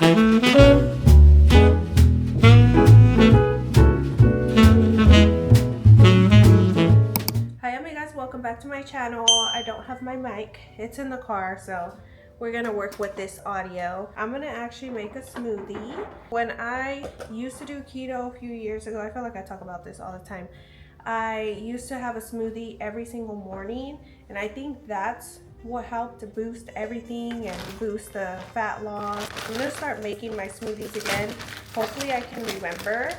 Welcome back to my channel. I don't have my mic, it's in the car, so we're gonna work with this audio. I'm gonna actually make a smoothie. When I used to do keto a few years ago, I feel like I talk about this all the time, I used to have a smoothie every single morning, and I think that's what helped to boost everything and boost the fat loss. I'm gonna start making my smoothies again. Hopefully I can remember.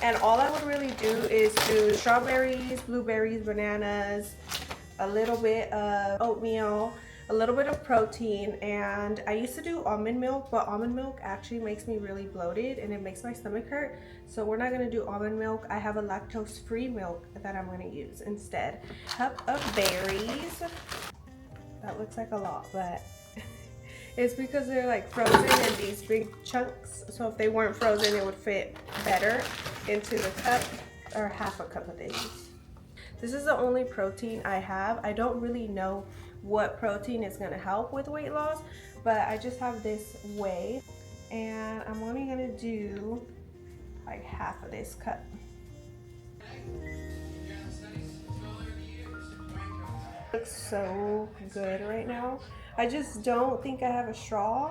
And all I would really do is do strawberries, blueberries, bananas, a little bit of oatmeal, a little bit of protein, and I used to do almond milk, but almond milk actually makes me really bloated and it makes my stomach hurt. So we're not gonna do almond milk. I have a lactose-free milk that I'm gonna use instead. Cup of berries. That looks like a lot, but it's because they're like frozen in these big chunks. So if they weren't frozen, it would fit better into the cup, or half a cup of these. This is the only protein I have. I don't really know what protein is gonna help with weight loss, but I just have this whey, and I'm only gonna do like half of this cup. Looks so good right now. I just don't think I have a straw,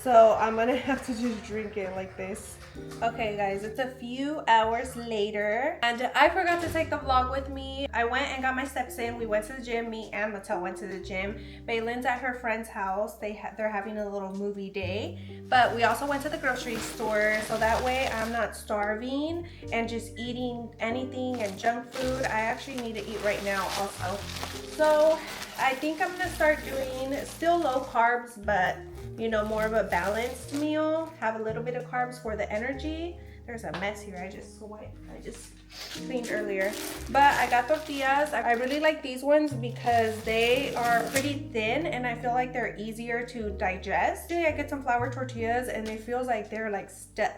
so I'm gonna have to just drink it like this. Okay guys, it's a few hours later and I forgot to take the vlog with me. I went and got my steps in. We went to the gym. Me and Mattel went to the gym. Baylin's at her friend's house. They're having a little movie day, but we also went to the grocery store, so that way I'm not starving and just eating anything and junk food. I actually need to eat right now also. So I think I'm gonna start doing still low carbs, but you know, more of a balanced meal. Have a little bit of carbs for the energy. There's a mess here. I just cleaned earlier. But I got tortillas. I really like these ones because they are pretty thin and I feel like they're easier to digest. I get some flour tortillas and it feels like they're like stuck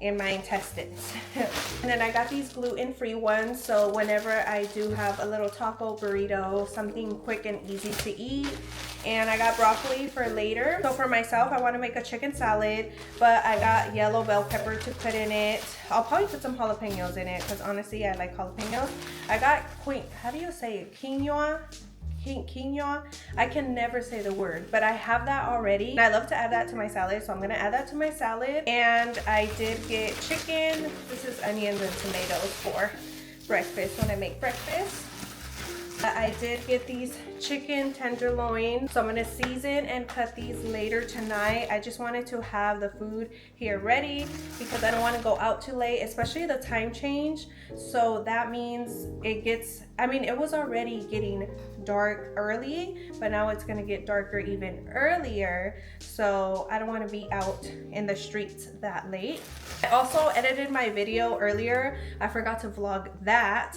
in my intestines. And then I got these gluten-free ones, so whenever I do have a little taco, burrito, something quick and easy to eat. And I got broccoli for later. So for myself, I want to make a chicken salad, but I got yellow bell pepper to put in it. I'll probably put some jalapenos in it because honestly I like jalapenos. I got how do you say it? Quinoa. I can never say the word, but I have that already and I love to add that to my salad, so I'm gonna add that to my salad. And I did get chicken. This is onions and tomatoes for breakfast when I make breakfast. I did get these chicken tenderloin, so I'm gonna season and cut these later tonight. I just wanted to have the food here ready because I don't want to go out too late, especially the time change. So that means it was already getting dark early, but now it's gonna get darker even earlier, so I don't want to be out in the streets that late. I also edited my video earlier. I forgot to vlog that.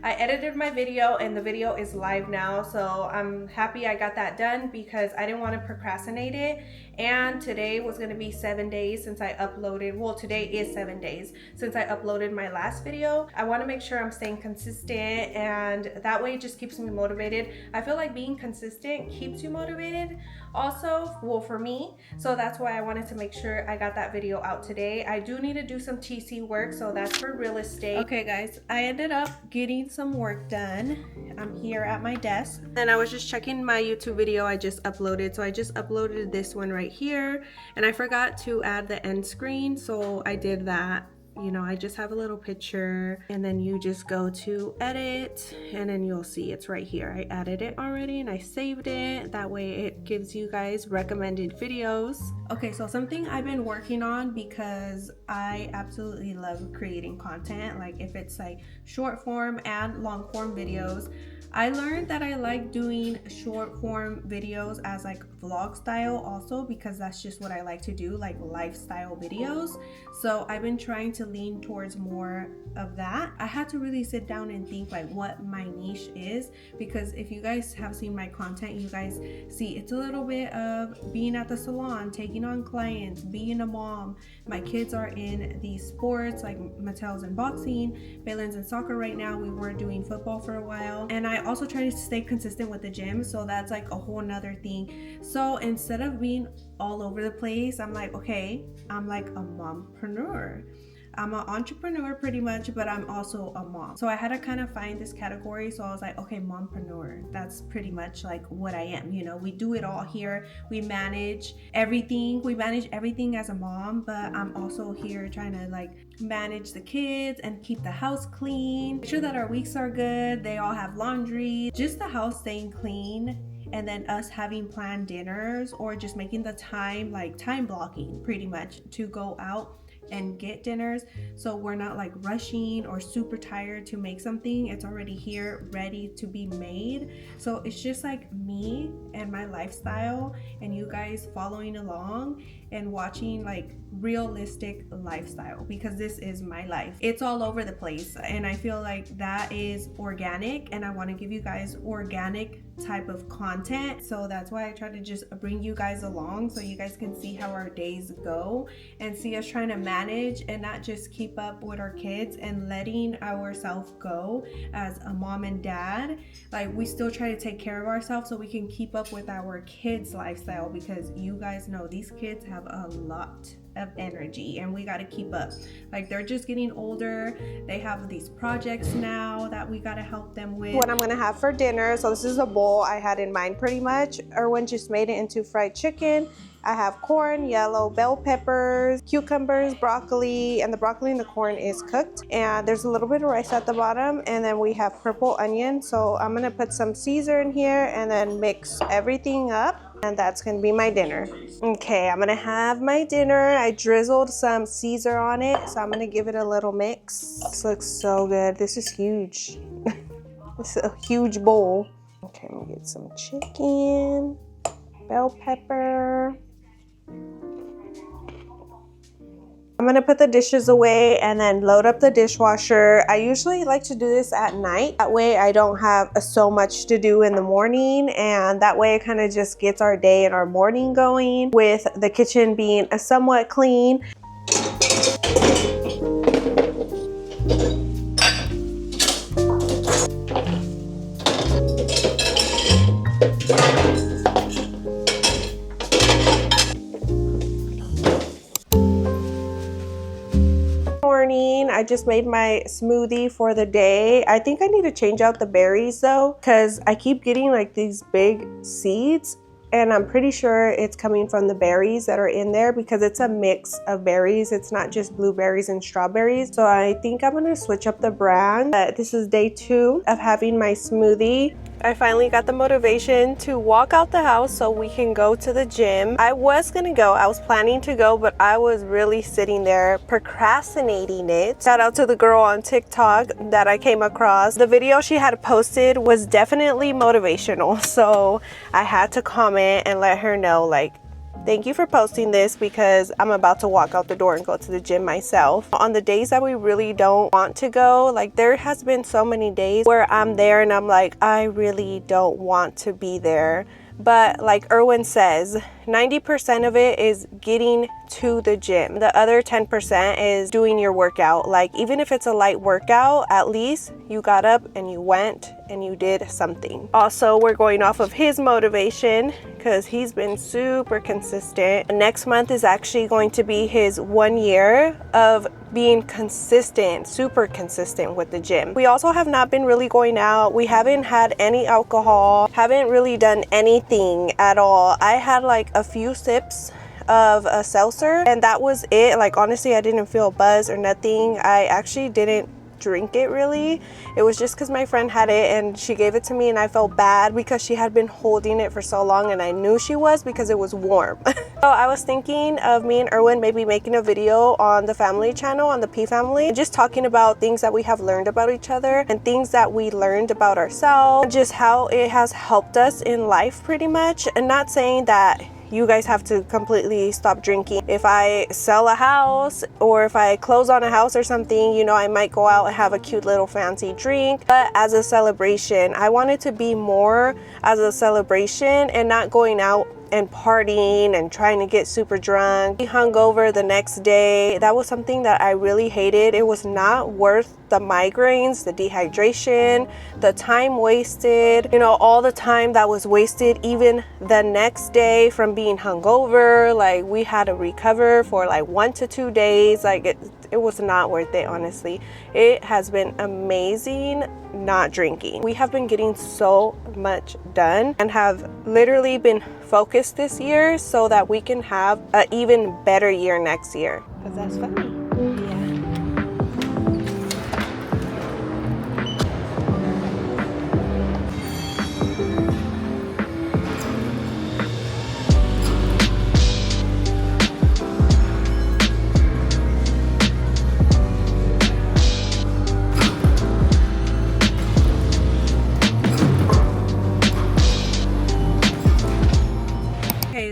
I edited my video and the video is live now, so I'm happy I got that done because I didn't want to procrastinate it. And today was going to be 7 days since I uploaded. Well, today is 7 days since I uploaded my last video. I want to make sure I'm staying consistent, and that way it just keeps me motivated. I feel like being consistent keeps you motivated also, well, for me. So that's why I wanted to make sure I got that video out today. I do need to do some TC work, so that's for real estate. Okay guys, I ended up getting some work done. I'm here at my desk and I was just checking my YouTube video I just uploaded. So I just uploaded this one right here and I forgot to add the end screen, so I did that. You know, I just have a little picture and then you just go to edit and then you'll see it's right here. I added it already and I saved it. That way it gives you guys recommended videos. Okay, so something I've been working on because I absolutely love creating content, like if it's like short form and long form videos. I learned that I like doing short form videos as like vlog style also because that's just what I like to do, like lifestyle videos. So I've been trying to to lean towards more of that. I had to really sit down and think like what my niche is, because if you guys have seen my content, you guys see it's a little bit of being at the salon, taking on clients, being a mom. My kids are in these sports, like Mattel's in boxing, Baylen's in soccer right now. We were doing football for a while, and I also try to stay consistent with the gym, so that's like a whole nother thing. So instead of being all over the place, I'm like, okay, I'm like a mompreneur. I'm an entrepreneur pretty much, but I'm also a mom. So I had to kind of find this category. So I was like, okay, mompreneur. That's pretty much like what I am. You know, we do it all here. We manage everything. We manage everything as a mom, but I'm also here trying to like manage the kids and keep the house clean. Make sure that our weeks are good. They all have laundry. Just the house staying clean. And then us having planned dinners, or just making the time, like time blocking pretty much, to go out and get dinners, so we're not like rushing or super tired to make something. It's already here ready to be made. So it's just like me and my lifestyle, and you guys following along and watching like realistic lifestyle, because this is my life. It's all over the place, and I feel like that is organic, and I want to give you guys organic type of content. So that's why I try to just bring you guys along, so you guys can see how our days go and see us trying to manage and not just keep up with our kids and letting ourselves go as a mom and dad. Like, we still try to take care of ourselves so we can keep up with our kids' lifestyle, because you guys know these kids have a lot of energy and we got to keep up. Like, they're just getting older. They have these projects now that we got to help them with. What I'm gonna have for dinner, so this is a bowl I had in mind pretty much. Erwin just made it into fried chicken. I have corn, yellow bell peppers, cucumbers, broccoli, and the broccoli and the corn is cooked. And there's a little bit of rice at the bottom, and then we have purple onion. So I'm gonna put some Caesar in here and then mix everything up. And that's gonna be my dinner. Okay, I'm gonna have my dinner. I drizzled some Caesar on it, so I'm gonna give it a little mix. This looks so good. This is huge. This is a huge bowl. Okay, I'm gonna get some chicken, bell pepper. I'm gonna put the dishes away and then load up the dishwasher. I usually like to do this at night. That way I don't have so much to do in the morning, and that way it kind of just gets our day and our morning going with the kitchen being somewhat clean. I just made my smoothie for the day. I think I need to change out the berries though, because I keep getting like these big seeds, and I'm pretty sure it's coming from the berries that are in there, because it's a mix of berries. It's not just blueberries and strawberries. So I think I'm gonna switch up the brand. This is day 2 of having my smoothie. I finally got the motivation to walk out the house so we can go to the gym. I was planning to go, but I was really sitting there procrastinating it. Shout out to the girl on TikTok that I came across. The video she had posted was definitely motivational, so I had to comment and let her know, like, thank you for posting this, because I'm about to walk out the door and go to the gym myself. On the days that we really don't want to go, like, there has been so many days where I'm there and I'm like, I really don't want to be there. But like Erwin says, 90% of it is getting to the gym. The other 10% is doing your workout. Like, even if it's a light workout, at least you got up and you went and you did something. Also, we're going off of his motivation because he's been super consistent. Next month is actually going to be his 1 year of being consistent, super consistent with the gym. We also have not been really going out. We haven't had any alcohol, haven't really done anything at all. I had like a few sips of a seltzer and that was it. Like, honestly, I didn't feel a buzz or nothing. I actually didn't drink it really. It was just because my friend had it and she gave it to me, and I felt bad because she had been holding it for so long, and I knew she was because it was warm. So I was thinking of me and Erwin maybe making a video on the family channel, on the P family, and just talking about things that we have learned about each other and things that we learned about ourselves, just how it has helped us in life pretty much. And not saying that you guys have to completely stop drinking. If I sell a house or if I close on a house or something, you know, I might go out and have a cute little fancy drink. But as a celebration, I want it to be more as a celebration and not going out and partying and trying to get super drunk, hungover the next day. That was something that I really hated. It was not worth the migraines, the dehydration, the time wasted, you know, all the time that was wasted, even the next day from being hungover. Like, we had to recover for like 1 to 2 days. Like, it was not worth it, honestly. It has been amazing not drinking. We have been getting so much done and have literally been focused this year so that we can have an even better year next year. Because that's funny. Yeah.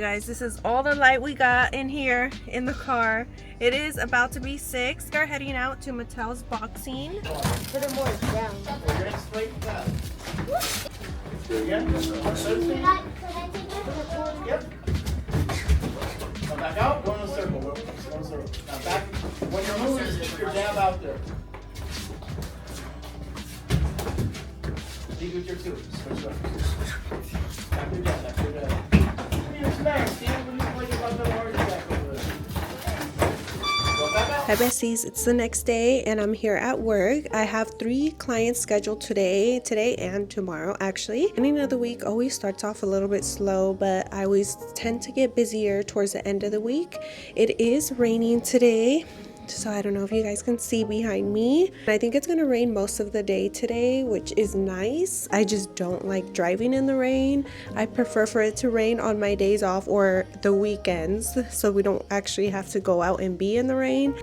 Guys, this is all the light we got in here in the car. It is about to be 6. We're heading out to Mattel's boxing. Put it more down. You're gonna straighten that. Again? Could I take it? Yep. Come back out. Go in a circle. Go in a circle. Now back. When you're moving, just keep your jab out there. Lead with your two. Switch up. Back your jab. Back your jab. Hi besties, it's the next day and I'm here at work. I have 3 clients scheduled today and tomorrow actually. Beginning of the week always starts off a little bit slow, but I always tend to get busier towards the end of the week. It is raining today, so I don't know if you guys can see behind me. I think it's gonna rain most of the day today, which is nice. I just don't like driving in the rain. I prefer for it to rain on my days off or the weekends, so we don't actually have to go out and be in the rain.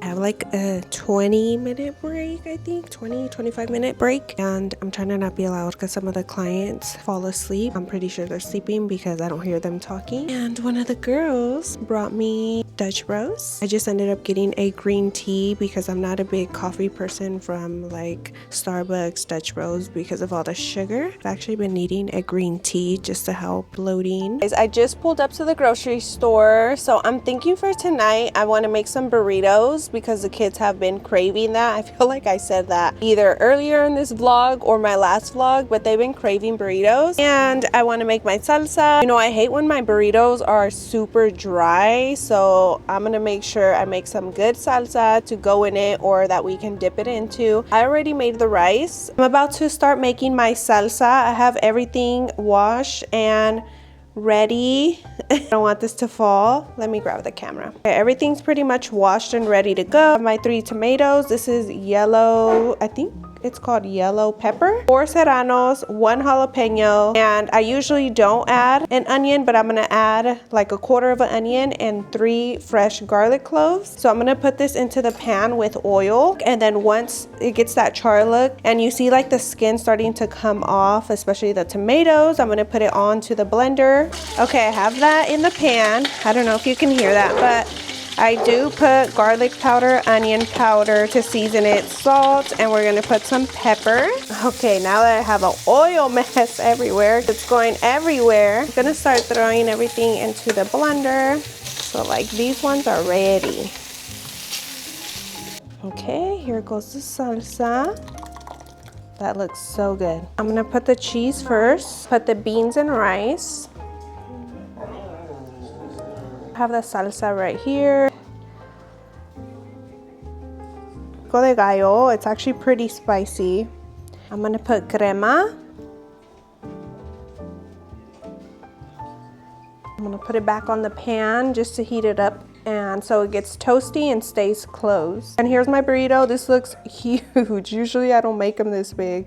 I have like a 20-minute break, I think, 25-minute break, and I'm trying to not be loud because some of the clients fall asleep. I'm pretty sure they're sleeping because I don't hear them talking. And one of the girls brought me Dutch Bros. I just ended up getting a green tea because I'm not a big coffee person from like Starbucks, Dutch Bros because of all the sugar. I've actually been needing a green tea just to help bloating. Guys, I just pulled up to the grocery store, so I'm thinking for tonight I want to make some burritos because the kids have been craving that. I feel like I said that either earlier in this vlog or my last vlog, but they've been craving burritos. And I want to make my salsa. You know, I hate when my burritos are super dry, so I'm gonna make sure I make some good salsa to go in it or that we can dip it into. I already made the rice. I'm about to start making my salsa. I have everything washed and ready. I don't want this to fall. Let me grab the camera. Okay, everything's pretty much washed and ready to go. My 3 tomatoes. This is yellow, I think it's called yellow pepper. 4 serranos, 1 jalapeno, and I usually don't add an onion, but I'm gonna add like a 1/4 of an onion and 3 fresh garlic cloves. So I'm gonna put this into the pan with oil, and then once it gets that char look and you see like the skin starting to come off, especially the tomatoes, I'm gonna put it onto the blender. Okay, I have that in the pan. I don't know if you can hear that, but I do put garlic powder, onion powder to season it, salt, and we're gonna put some pepper. Okay, now that I have an oil mess everywhere, it's going everywhere, I'm gonna start throwing everything into the blender. So like these ones are ready. Okay, here goes the salsa. That looks so good. I'm gonna put the cheese first, put the beans and rice. I have the salsa right here. Pico de gallo, it's actually pretty spicy. I'm gonna put crema. I'm gonna put it back on the pan just to heat it up and so it gets toasty and stays closed. And here's my burrito. This looks huge. Usually I don't make them this big.